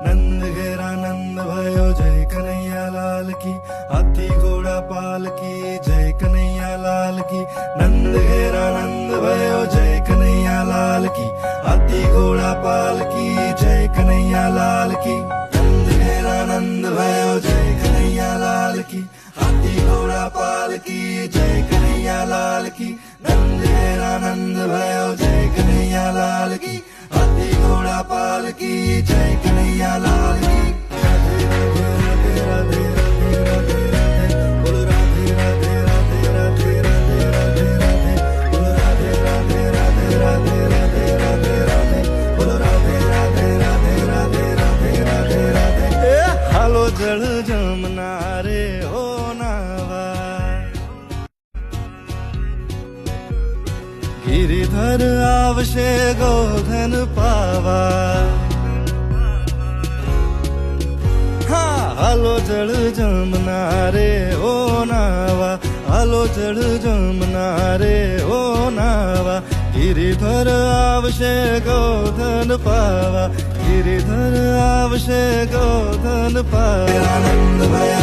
नंद घेरा नंद भयो जय कन्हैया लाल की, हाथी घोड़ा पाल की जय कन्हैया लाल की। नंद घेरा नंद भयो जय कन्हैया लाल की, हाथी घोड़ा पाल की जय कन्हैया लाल की। नंद घेरा नंद भयो जय कन्हैया लाल की, हाथी घोड़ा पाल की जय कन्हैया लाल की। नंद घेरा नंद भयो जय कन्हैया लाल की, हाथी घोड़ा पाल की जय कन्हैया लाल की। राधे राधे राधे राधे राधे राधे, बोल राधे राधे राधे राधे राधे राधे राधे, बोल राधे राधे राधे राधे राधे राधे राधे, बोल राधे राधे राधे राधे राधे राधे राधे। हालो जल जमुना रे हो नावा, गिरिधर आवशे गोधन पावा। हालो जल जमुना रे ओ नावा, हालो जल जमुना रे ओ नावा। गिरिधर आवशे गोधन पावा, गिरिधर आवशे गोधन पावा। नंद भया